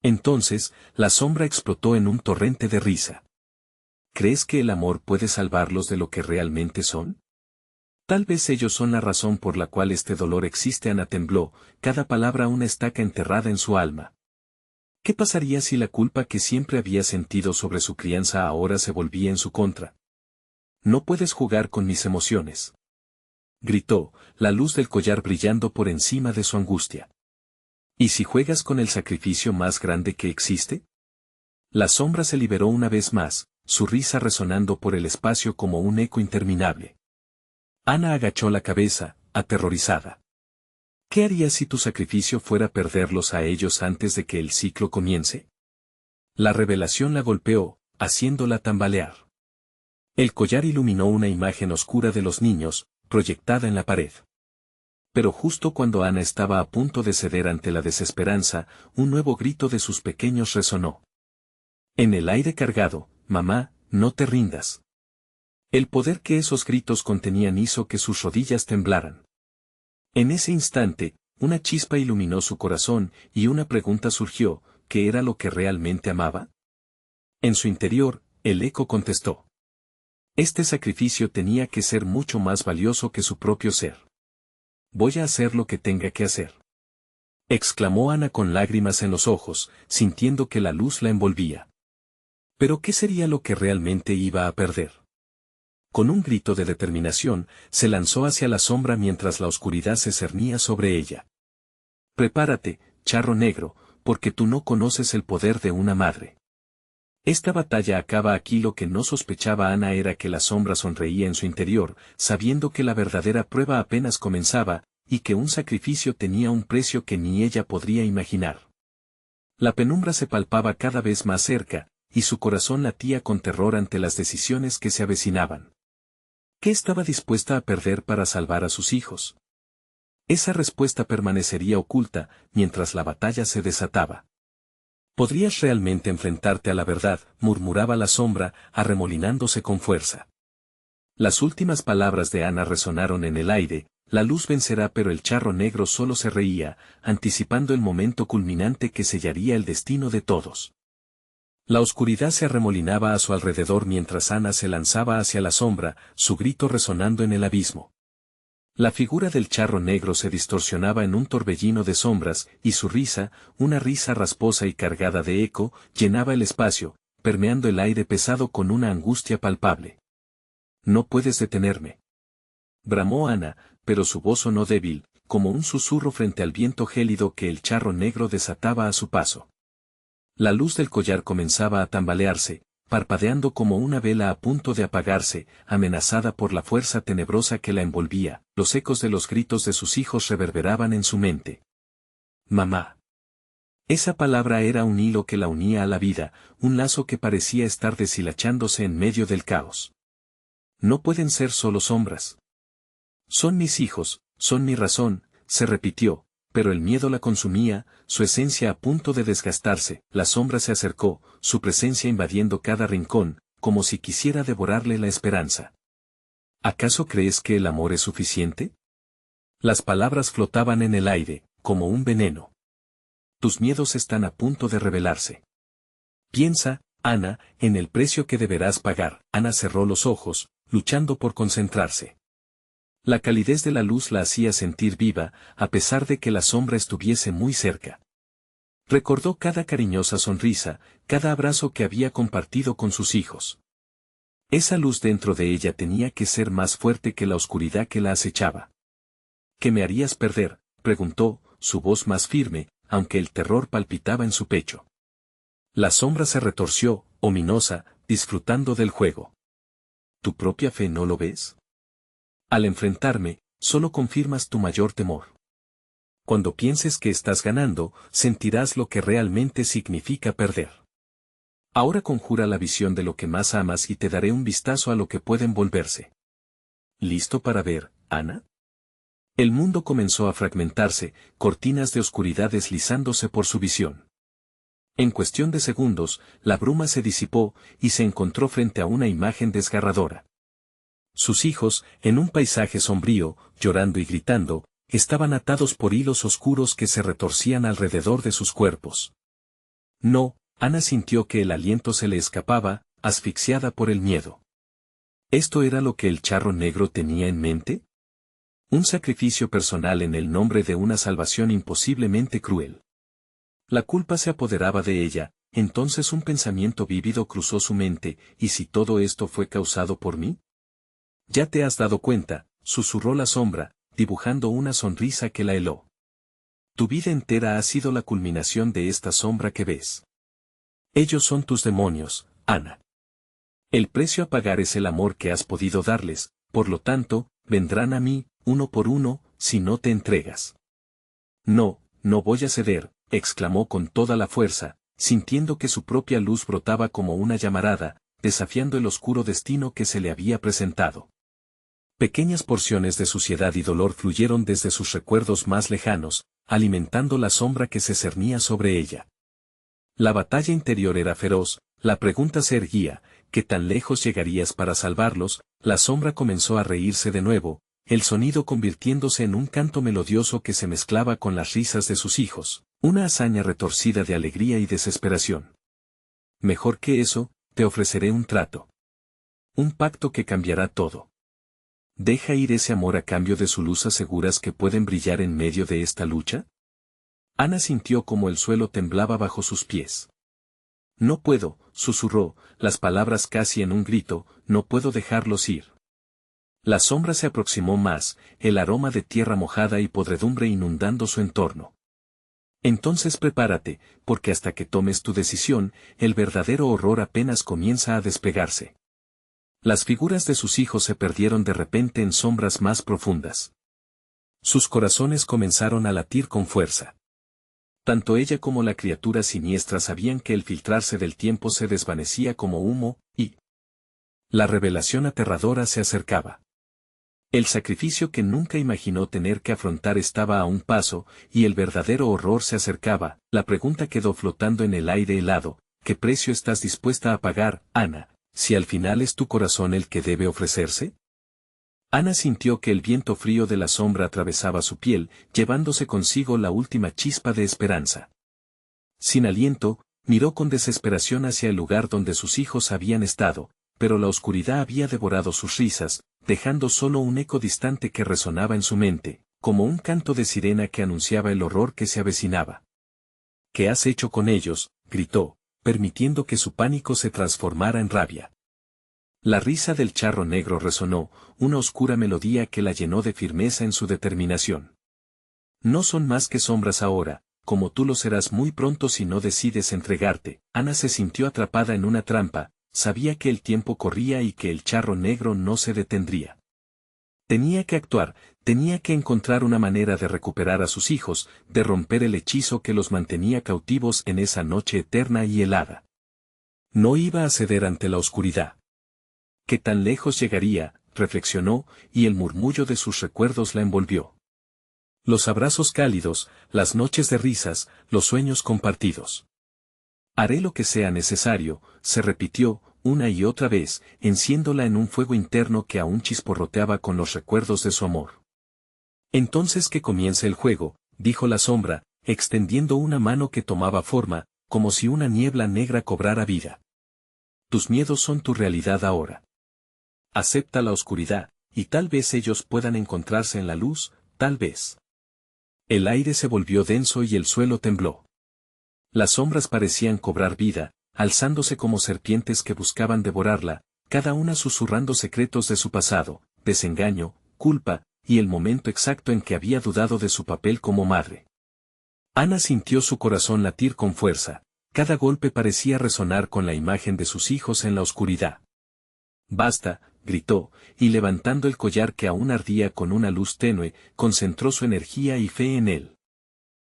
Entonces, la sombra explotó en un torrente de risa. ¿Crees que el amor puede salvarlos de lo que realmente son? Tal vez ellos son la razón por la cual este dolor existe. Ana tembló, cada palabra una estaca enterrada en su alma. ¿Qué pasaría si la culpa que siempre había sentido sobre su crianza ahora se volvía en su contra? No puedes jugar con mis emociones, gritó, la luz del collar brillando por encima de su angustia. ¿Y si juegas con el sacrificio más grande que existe? La sombra se liberó una vez más, su risa resonando por el espacio como un eco interminable. Ana agachó la cabeza, aterrorizada. ¿Qué harías si tu sacrificio fuera perderlos a ellos antes de que el ciclo comience? La revelación la golpeó, haciéndola tambalear. El collar iluminó una imagen oscura de los niños, proyectada en la pared. Pero justo cuando Ana estaba a punto de ceder ante la desesperanza, un nuevo grito de sus pequeños resonó. En el aire cargado, mamá, no te rindas. El poder que esos gritos contenían hizo que sus rodillas temblaran. En ese instante, una chispa iluminó su corazón y una pregunta surgió, ¿qué era lo que realmente amaba? En su interior, el eco contestó. Este sacrificio tenía que ser mucho más valioso que su propio ser. Voy a hacer lo que tenga que hacer, exclamó Ana con lágrimas en los ojos, sintiendo que la luz la envolvía. ¿Pero qué sería lo que realmente iba a perder? Con un grito de determinación, se lanzó hacia la sombra mientras la oscuridad se cernía sobre ella. Prepárate, charro negro, porque tú no conoces el poder de una madre. Esta batalla acaba aquí. Lo que no sospechaba Ana era que la sombra sonreía en su interior, sabiendo que la verdadera prueba apenas comenzaba, y que un sacrificio tenía un precio que ni ella podría imaginar. La penumbra se palpaba cada vez más cerca, y su corazón latía con terror ante las decisiones que se avecinaban. ¿Qué estaba dispuesta a perder para salvar a sus hijos? Esa respuesta permanecería oculta, mientras la batalla se desataba. ¿Podrías realmente enfrentarte a la verdad?, murmuraba la sombra, arremolinándose con fuerza. Las últimas palabras de Ana resonaron en el aire, la luz vencerá, pero el charro negro solo se reía, anticipando el momento culminante que sellaría el destino de todos. La oscuridad se arremolinaba a su alrededor mientras Ana se lanzaba hacia la sombra, su grito resonando en el abismo. La figura del charro negro se distorsionaba en un torbellino de sombras, y su risa, una risa rasposa y cargada de eco, llenaba el espacio, permeando el aire pesado con una angustia palpable. No puedes detenerme, bramó Ana, pero su voz sonó débil, como un susurro frente al viento gélido que el charro negro desataba a su paso. La luz del collar comenzaba a tambalearse, parpadeando como una vela a punto de apagarse, amenazada por la fuerza tenebrosa que la envolvía. Los ecos de los gritos de sus hijos reverberaban en su mente. Mamá. Esa palabra era un hilo que la unía a la vida, un lazo que parecía estar deshilachándose en medio del caos. No pueden ser solo sombras. Son mis hijos, son mi razón, se repitió, pero el miedo la consumía, su esencia a punto de desgastarse. La sombra se acercó, su presencia invadiendo cada rincón, como si quisiera devorarle la esperanza. ¿Acaso crees que el amor es suficiente? Las palabras flotaban en el aire, como un veneno. Tus miedos están a punto de revelarse. Piensa, Ana, en el precio que deberás pagar. Ana cerró los ojos, luchando por concentrarse. La calidez de la luz la hacía sentir viva, a pesar de que la sombra estuviese muy cerca. Recordó cada cariñosa sonrisa, cada abrazo que había compartido con sus hijos. Esa luz dentro de ella tenía que ser más fuerte que la oscuridad que la acechaba. ¿Qué me harías perder?, preguntó, su voz más firme, aunque el terror palpitaba en su pecho. La sombra se retorció, ominosa, disfrutando del juego. ¿Tu propia fe no lo ves? Al enfrentarme, solo confirmas tu mayor temor. Cuando pienses que estás ganando, sentirás lo que realmente significa perder. Ahora conjura la visión de lo que más amas y te daré un vistazo a lo que pueden volverse. ¿Listo para ver, Ana? El mundo comenzó a fragmentarse, cortinas de oscuridad deslizándose por su visión. En cuestión de segundos, la bruma se disipó y se encontró frente a una imagen desgarradora. Sus hijos, en un paisaje sombrío, llorando y gritando, estaban atados por hilos oscuros que se retorcían alrededor de sus cuerpos. No, Ana sintió que el aliento se le escapaba, asfixiada por el miedo. ¿Esto era lo que el charro negro tenía en mente? Un sacrificio personal en el nombre de una salvación imposiblemente cruel. La culpa se apoderaba de ella, entonces un pensamiento vívido cruzó su mente, ¿y si todo esto fue causado por mí? Ya te has dado cuenta, susurró la sombra, dibujando una sonrisa que la heló. Tu vida entera ha sido la culminación de esta sombra que ves. Ellos son tus demonios, Ana. El precio a pagar es el amor que has podido darles, por lo tanto, vendrán a mí, uno por uno, si no te entregas. No, no voy a ceder, exclamó con toda la fuerza, sintiendo que su propia luz brotaba como una llamarada, desafiando el oscuro destino que se le había presentado. Pequeñas porciones de suciedad y dolor fluyeron desde sus recuerdos más lejanos, alimentando la sombra que se cernía sobre ella. La batalla interior era feroz, la pregunta se erguía, ¿qué tan lejos llegarías para salvarlos? La sombra comenzó a reírse de nuevo, el sonido convirtiéndose en un canto melodioso que se mezclaba con las risas de sus hijos, una hazaña retorcida de alegría y desesperación. Mejor que eso, te ofreceré un trato. Un pacto que cambiará todo. ¿Deja ir ese amor a cambio de su luz? ¿Aseguras que pueden brillar en medio de esta lucha? Ana sintió como el suelo temblaba bajo sus pies. No puedo, susurró, las palabras casi en un grito, no puedo dejarlos ir. La sombra se aproximó más, el aroma de tierra mojada y podredumbre inundando su entorno. Entonces prepárate, porque hasta que tomes tu decisión, el verdadero horror apenas comienza a despegarse. Las figuras de sus hijos se perdieron de repente en sombras más profundas. Sus corazones comenzaron a latir con fuerza. Tanto ella como la criatura siniestra sabían que el filtrarse del tiempo se desvanecía como humo, y la revelación aterradora se acercaba. El sacrificio que nunca imaginó tener que afrontar estaba a un paso, y el verdadero horror se acercaba. La pregunta quedó flotando en el aire helado, ¿qué precio estás dispuesta a pagar, Ana, si al final es tu corazón el que debe ofrecerse? Ana sintió que el viento frío de la sombra atravesaba su piel, llevándose consigo la última chispa de esperanza. Sin aliento, miró con desesperación hacia el lugar donde sus hijos habían estado, pero la oscuridad había devorado sus risas, dejando solo un eco distante que resonaba en su mente, como un canto de sirena que anunciaba el horror que se avecinaba. ¿Qué has hecho con ellos?, gritó, permitiendo que su pánico se transformara en rabia. La risa del charro negro resonó, una oscura melodía que la llenó de firmeza en su determinación. No son más que sombras ahora, como tú lo serás muy pronto si no decides entregarte. Ana se sintió atrapada en una trampa, sabía que el tiempo corría y que el charro negro no se detendría. Tenía que actuar, tenía que encontrar una manera de recuperar a sus hijos, de romper el hechizo que los mantenía cautivos en esa noche eterna y helada. No iba a ceder ante la oscuridad. ¿Qué tan lejos llegaría?, reflexionó, y el murmullo de sus recuerdos la envolvió. Los abrazos cálidos, las noches de risas, los sueños compartidos. Haré lo que sea necesario, se repitió, una y otra vez, enciéndola en un fuego interno que aún chisporroteaba con los recuerdos de su amor. Entonces que comience el juego, dijo la sombra, extendiendo una mano que tomaba forma, como si una niebla negra cobrara vida. Tus miedos son tu realidad ahora. Acepta la oscuridad, y tal vez ellos puedan encontrarse en la luz, tal vez. El aire se volvió denso y el suelo tembló. Las sombras parecían cobrar vida, alzándose como serpientes que buscaban devorarla, cada una susurrando secretos de su pasado, desengaño, culpa, y el momento exacto en que había dudado de su papel como madre. Ana sintió su corazón latir con fuerza, cada golpe parecía resonar con la imagen de sus hijos en la oscuridad. Basta, gritó, y levantando el collar que aún ardía con una luz tenue, concentró su energía y fe en él.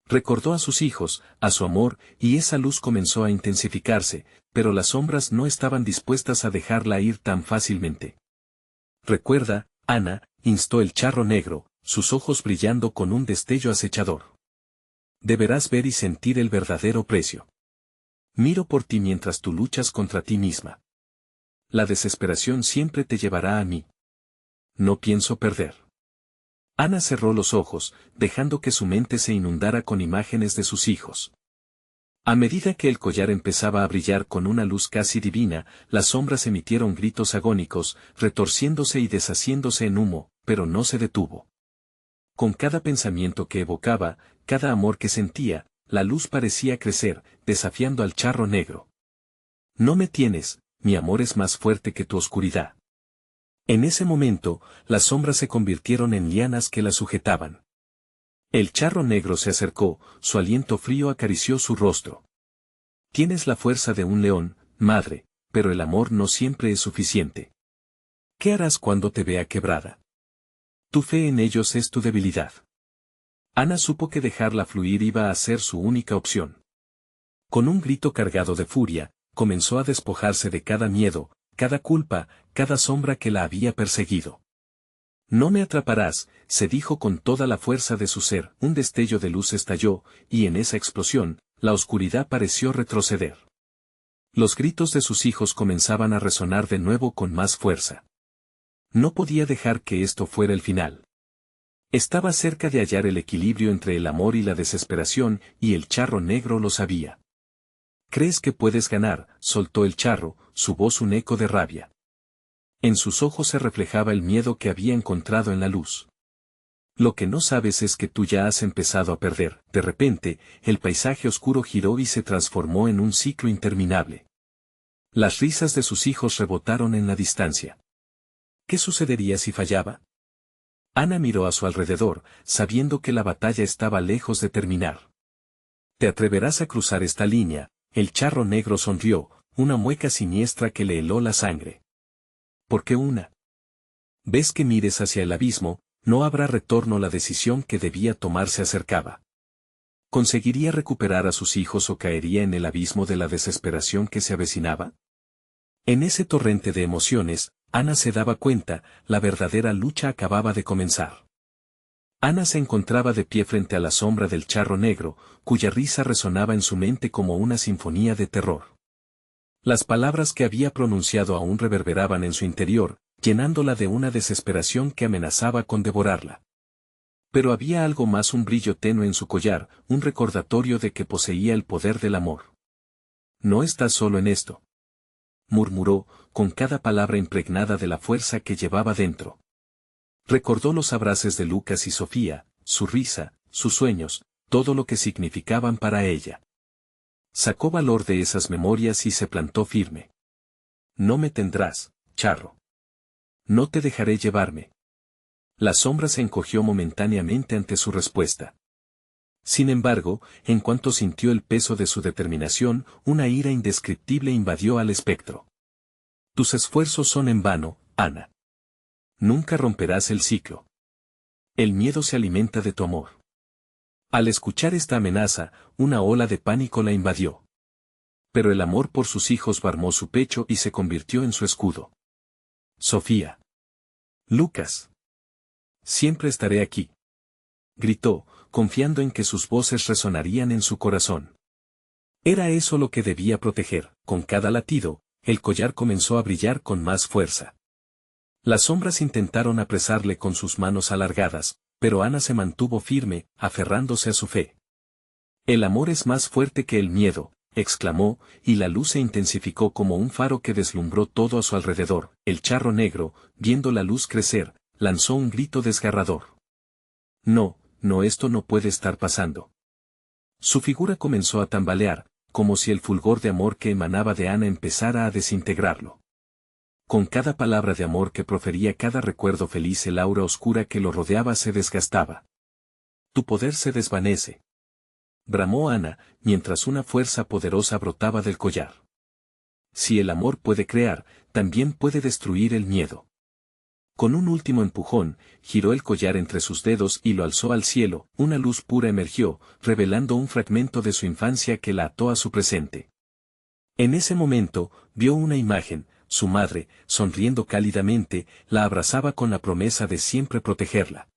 Recordó a sus hijos, a su amor, y esa luz comenzó a intensificarse, pero las sombras no estaban dispuestas a dejarla ir tan fácilmente. Recuerda, Ana, instó el charro negro, sus ojos brillando con un destello acechador. Deberás ver y sentir el verdadero precio. Miro por ti mientras tú luchas contra ti misma. La desesperación siempre te llevará a mí. No pienso perder. Ana cerró los ojos, dejando que su mente se inundara con imágenes de sus hijos. A medida que el collar empezaba a brillar con una luz casi divina, las sombras emitieron gritos agónicos, retorciéndose y deshaciéndose en humo, pero no se detuvo. Con cada pensamiento que evocaba, cada amor que sentía, la luz parecía crecer, desafiando al charro negro. No me tienes, mi amor es más fuerte que tu oscuridad. En ese momento, las sombras se convirtieron en lianas que la sujetaban. El charro negro se acercó, su aliento frío acarició su rostro. Tienes la fuerza de un león, madre, pero el amor no siempre es suficiente. ¿Qué harás cuando te vea quebrada? Tu fe en ellos es tu debilidad. Ana supo que dejarla fluir iba a ser su única opción. Con un grito cargado de furia, comenzó a despojarse de cada miedo, cada culpa, cada sombra que la había perseguido. No me atraparás, se dijo con toda la fuerza de su ser. Un destello de luz estalló, y en esa explosión, la oscuridad pareció retroceder. Los gritos de sus hijos comenzaban a resonar de nuevo con más fuerza. No podía dejar que esto fuera el final. Estaba cerca de hallar el equilibrio entre el amor y la desesperación, y el charro negro lo sabía. ¿Crees que puedes ganar?, soltó el charro, su voz un eco de rabia. En sus ojos se reflejaba el miedo que había encontrado en la luz. Lo que no sabes es que tú ya has empezado a perder. De repente, el paisaje oscuro giró y se transformó en un ciclo interminable. Las risas de sus hijos rebotaron en la distancia. ¿Qué sucedería si fallaba? Ana miró a su alrededor, sabiendo que la batalla estaba lejos de terminar. ¿Te atreverás a cruzar esta línea? El charro negro sonrió, una mueca siniestra que le heló la sangre. ¿Por qué una? ¿Ves que mires hacia el abismo? No habrá retorno. La decisión que debía tomar se acercaba. ¿Conseguiría recuperar a sus hijos o caería en el abismo de la desesperación que se avecinaba? En ese torrente de emociones, Ana se daba cuenta, la verdadera lucha acababa de comenzar. Ana se encontraba de pie frente a la sombra del charro negro, cuya risa resonaba en su mente como una sinfonía de terror. Las palabras que había pronunciado aún reverberaban en su interior, llenándola de una desesperación que amenazaba con devorarla. Pero había algo más, un brillo tenue en su collar, un recordatorio de que poseía el poder del amor. No estás solo en esto, murmuró, con cada palabra impregnada de la fuerza que llevaba dentro. Recordó los abrazos de Lucas y Sofía, su risa, sus sueños, todo lo que significaban para ella. Sacó valor de esas memorias y se plantó firme. No me tendrás, charro. No te dejaré llevarme. La sombra se encogió momentáneamente ante su respuesta. Sin embargo, en cuanto sintió el peso de su determinación, una ira indescriptible invadió al espectro. Tus esfuerzos son en vano, Ana. Nunca romperás el ciclo. El miedo se alimenta de tu amor. Al escuchar esta amenaza, una ola de pánico la invadió. Pero el amor por sus hijos barmó su pecho y se convirtió en su escudo. Sofía. Lucas. Siempre estaré aquí. Gritó, confiando en que sus voces resonarían en su corazón. Era eso lo que debía proteger. Con cada latido, el collar comenzó a brillar con más fuerza. Las sombras intentaron apresarle con sus manos alargadas, pero Ana se mantuvo firme, aferrándose a su fe. El amor es más fuerte que el miedo, exclamó, y la luz se intensificó como un faro que deslumbró todo a su alrededor. El charro negro, viendo la luz crecer, lanzó un grito desgarrador. No, esto no puede estar pasando. Su figura comenzó a tambalear, como si el fulgor de amor que emanaba de Ana empezara a desintegrarlo. Con cada palabra de amor que profería, cada recuerdo feliz, el aura oscura que lo rodeaba se desgastaba. Tu poder se desvanece. Bramó Ana, mientras una fuerza poderosa brotaba del collar. Si el amor puede crear, también puede destruir el miedo. Con un último empujón, giró el collar entre sus dedos y lo alzó al cielo. Una luz pura emergió, revelando un fragmento de su infancia que la ató a su presente. En ese momento, vio una imagen. Su madre, sonriendo cálidamente, la abrazaba con la promesa de siempre protegerla.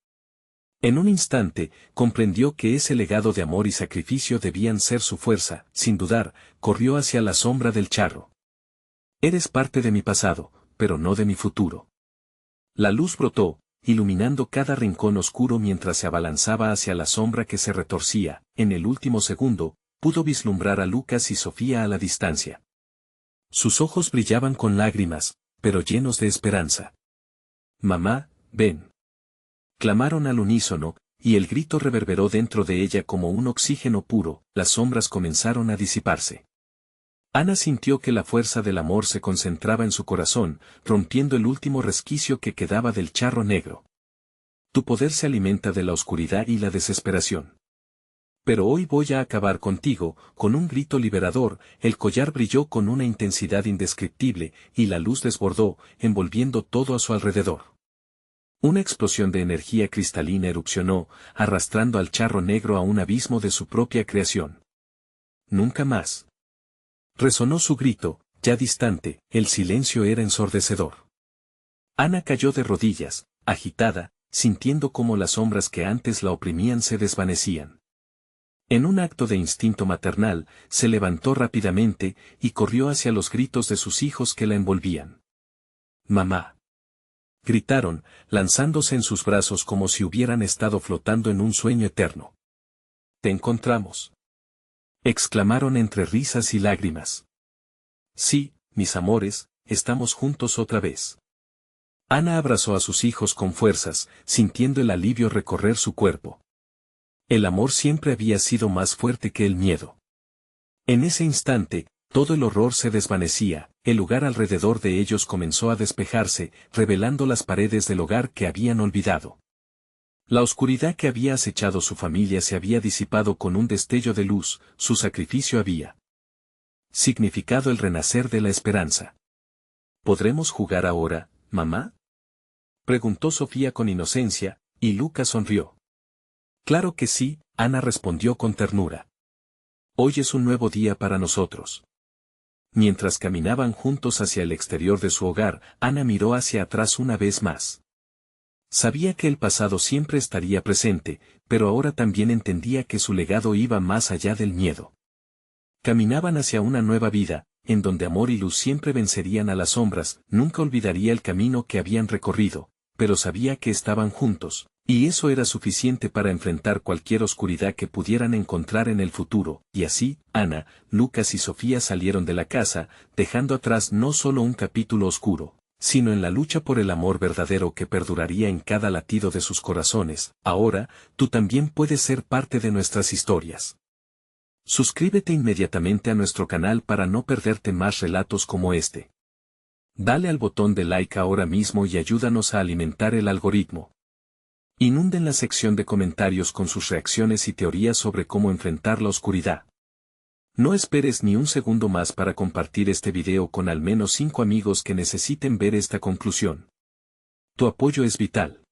En un instante, comprendió que ese legado de amor y sacrificio debían ser su fuerza. Sin dudar, corrió hacia la sombra del charro. Eres parte de mi pasado, pero no de mi futuro. La luz brotó, iluminando cada rincón oscuro mientras se abalanzaba hacia la sombra que se retorcía. En el último segundo, pudo vislumbrar a Lucas y Sofía a la distancia. Sus ojos brillaban con lágrimas, pero llenos de esperanza. Mamá, ven. Clamaron al unísono, y el grito reverberó dentro de ella como un oxígeno puro. Las sombras comenzaron a disiparse. Ana sintió que la fuerza del amor se concentraba en su corazón, rompiendo el último resquicio que quedaba del charro negro. Tu poder se alimenta de la oscuridad y la desesperación. Pero hoy voy a acabar contigo. Con un grito liberador, el collar brilló con una intensidad indescriptible, y la luz desbordó, envolviendo todo a su alrededor. Una explosión de energía cristalina erupcionó, arrastrando al charro negro a un abismo de su propia creación. Nunca más. Resonó su grito, ya distante. El silencio era ensordecedor. Ana cayó de rodillas, agitada, sintiendo cómo las sombras que antes la oprimían se desvanecían. En un acto de instinto maternal, se levantó rápidamente y corrió hacia los gritos de sus hijos que la envolvían. «Mamá», gritaron, lanzándose en sus brazos como si hubieran estado flotando en un sueño eterno. «Te encontramos», exclamaron entre risas y lágrimas. «Sí, mis amores, estamos juntos otra vez». Ana abrazó a sus hijos con fuerzas, sintiendo el alivio recorrer su cuerpo. El amor siempre había sido más fuerte que el miedo. En ese instante, todo el horror se desvanecía, el lugar alrededor de ellos comenzó a despejarse, revelando las paredes del hogar que habían olvidado. La oscuridad que había acechado su familia se había disipado con un destello de luz. Su sacrificio había significado el renacer de la esperanza. ¿Podremos jugar ahora, mamá?, preguntó Sofía con inocencia, y Lucas sonrió. Claro que sí, Ana respondió con ternura. Hoy es un nuevo día para nosotros. Mientras caminaban juntos hacia el exterior de su hogar, Ana miró hacia atrás una vez más. Sabía que el pasado siempre estaría presente, pero ahora también entendía que su legado iba más allá del miedo. Caminaban hacia una nueva vida, en donde amor y luz siempre vencerían a las sombras. Nunca olvidaría el camino que habían recorrido, pero sabía que estaban juntos, y eso era suficiente para enfrentar cualquier oscuridad que pudieran encontrar en el futuro. Y así, Ana, Lucas y Sofía salieron de la casa, dejando atrás no solo un capítulo oscuro, sino en la lucha por el amor verdadero que perduraría en cada latido de sus corazones. Ahora, tú también puedes ser parte de nuestras historias. Suscríbete inmediatamente a nuestro canal para no perderte más relatos como este. Dale al botón de like ahora mismo y ayúdanos a alimentar el algoritmo. Inunden la sección de comentarios con sus reacciones y teorías sobre cómo enfrentar la oscuridad. No esperes ni un segundo más para compartir este video con al menos 5 amigos que necesiten ver esta conclusión. Tu apoyo es vital.